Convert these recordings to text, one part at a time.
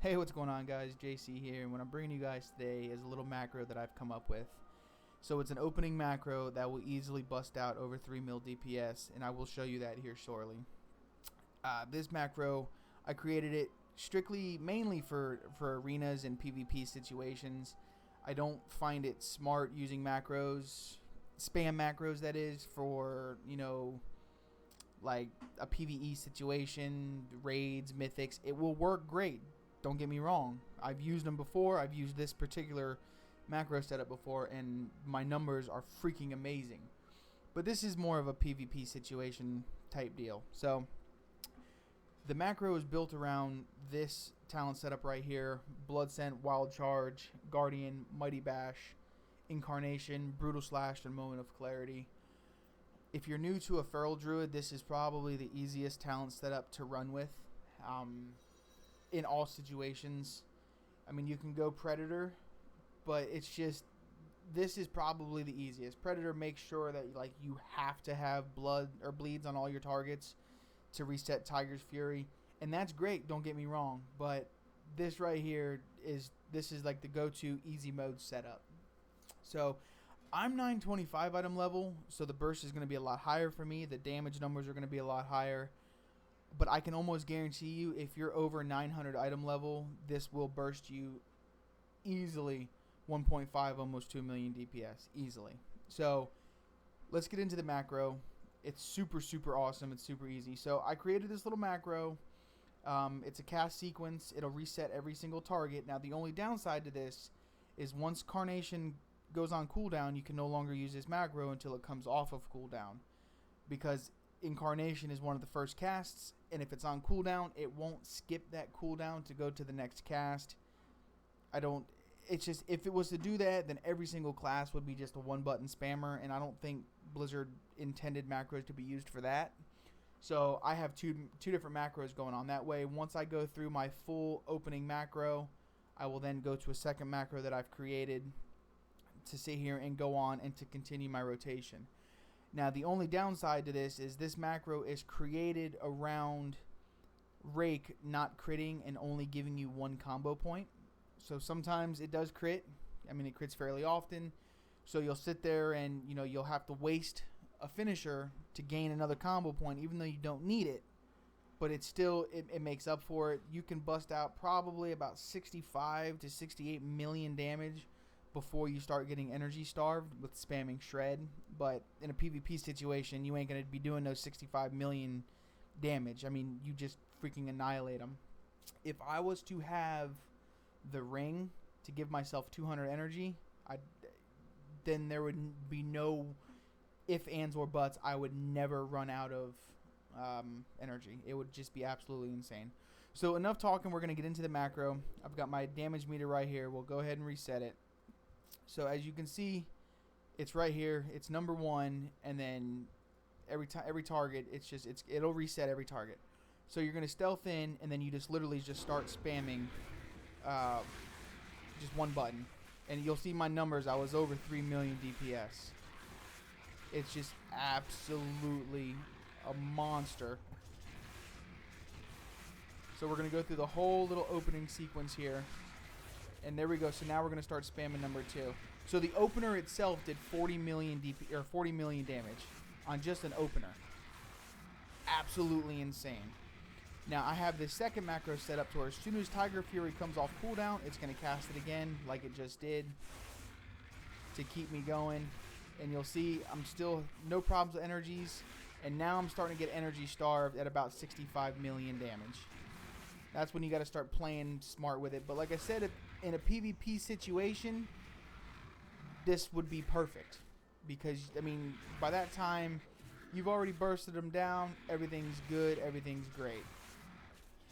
Hey, what's going on, guys? JC here, and what I'm bringing you guys today is a little macro that I've come up with. So it's an opening macro that will easily bust out over 3 mil DPS, and I will show you that here shortly. This macro, I created it mainly for arenas and PvP situations. I don't find it smart using macros, spam macros that is, for, like a PvE situation, raids, mythics. It will work great. Don't get me wrong. I've used them before. I've used this particular macro setup before, and my numbers are freaking amazing. But this is more of a PvP situation type deal. So the macro is built around this talent setup right here: Blood Scent, Wild Charge, Guardian, Mighty Bash, Incarnation, Brutal Slash, and Moment of Clarity. If you're new to a Feral Druid, this is probably the easiest talent setup to run with. In all situations. I mean, you can go Predator, but it's just, this is probably the easiest. Predator makes sure that you have to have blood or bleeds on all your targets to reset Tiger's Fury, and that's great, don't get me wrong, but this right here is like the go-to easy mode setup. So I'm 925 item level, so the burst is going to be a lot higher for me. The damage numbers are going to be a lot higher. But I can almost guarantee you, if you're over 900 item level, this will burst you easily 1.5, almost 2 million DPS. Easily. So let's get into the macro. It's super, super awesome. It's super easy. So I created this little macro. It's a cast sequence. It'll reset every single target. Now, the only downside to this is once Carnation goes on cooldown, you can no longer use this macro until it comes off of cooldown. Because Incarnation is one of the first casts, and if it's on cooldown, it won't skip that cooldown to go to the next cast. It's just, if it was to do that, then every single class would be just a one button spammer, and I don't think Blizzard intended macros to be used for that. So I have two different macros going on. That way, once I go through my full opening macro, I will then go to a second macro that I've created to sit here and go on and to continue my rotation. Now, the only downside to this is this macro is created around Rake not critting and only giving you one combo point. So sometimes it does crit. I mean, it crits fairly often. So you'll sit there and, you'll have to waste a finisher to gain another combo point, even though you don't need it. But it's still, it makes up for it. You can bust out probably about 65 to 68 million damage before you start getting energy starved with spamming Shred. But in a PvP situation, you ain't going to be doing those 65 million damage. I mean, you just freaking annihilate them. If I was to have the ring to give myself 200 energy, then there would be no ifs, ands, or buts. I would never run out of energy. It would just be absolutely insane. So enough talking. We're going to get into the macro. I've got my damage meter right here. We'll go ahead and reset it. So as you can see, it's right here. It's number 1, and then every target, it'll reset every target. So you're gonna stealth in, and then you just literally just start spamming, just one button, and you'll see my numbers. I was over 3 million DPS. It's just absolutely a monster. So we're gonna go through the whole little opening sequence here. And there we go. So now we're going to start spamming number 2. So the opener itself did 40 million damage on just an opener. Absolutely insane. Now I have this second macro set up to where as soon as Tiger Fury comes off cooldown, it's going to cast it again like it just did to keep me going. And you'll see I'm still no problems with energies. And now I'm starting to get energy starved at about 65 million damage. That's when you got to start playing smart with it. But like I said, in a PvP situation, this would be perfect. Because, I mean, by that time, you've already bursted them down. Everything's good. Everything's great.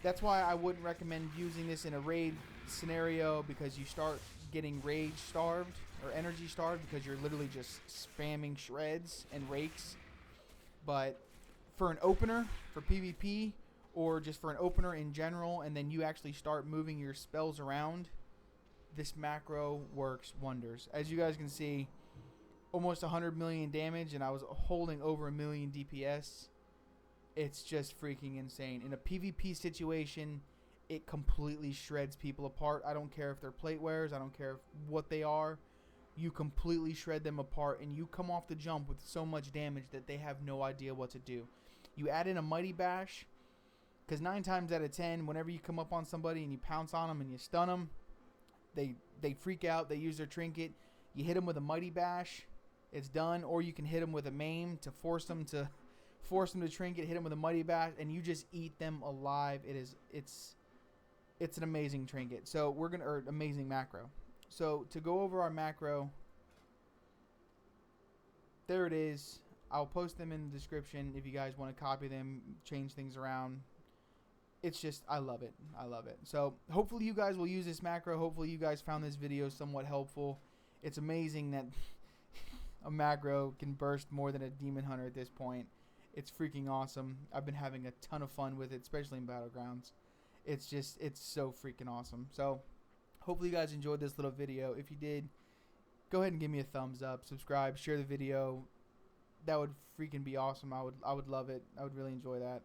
That's why I wouldn't recommend using this in a raid scenario, because you start getting rage starved or energy starved because you're literally just spamming shreds and rakes. But for an opener, for PvP, or just for an opener in general, and then you actually start moving your spells around, this macro works wonders. As you guys can see, almost 100 million damage, and I was holding over 1 million DPS. It's just freaking insane. In a PvP situation, it completely shreds people apart. I don't care if they're plate wearers. I don't care what they are. You completely shred them apart, and you come off the jump with so much damage that they have no idea what to do. You add in a Mighty Bash, because 9 times out of 10, whenever you come up on somebody and you pounce on them and you stun them, they freak out. They use their trinket. You hit them with a Mighty Bash, it's done. Or you can hit them with a maim to force them to trinket. Hit them with a Mighty Bash, and you just eat them alive. It's an amazing trinket. So we're gonna amazing macro. So to go over our macro, there it is. I'll post them in the description if you guys want to copy them, change things around. It's just, I love it. I love it. So hopefully you guys will use this macro. Hopefully you guys found this video somewhat helpful. It's amazing that a macro can burst more than a demon hunter at this point. It's freaking awesome. I've been having a ton of fun with it, especially in Battlegrounds. It's so freaking awesome. So hopefully you guys enjoyed this little video. If you did, go ahead and give me a thumbs up, subscribe, share the video. That would freaking be awesome. I would love it. I would really enjoy that.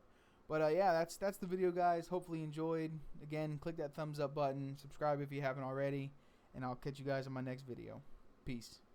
But yeah, that's the video, guys. Hopefully you enjoyed. Again, click that thumbs up button, subscribe if you haven't already, and I'll catch you guys on my next video. Peace.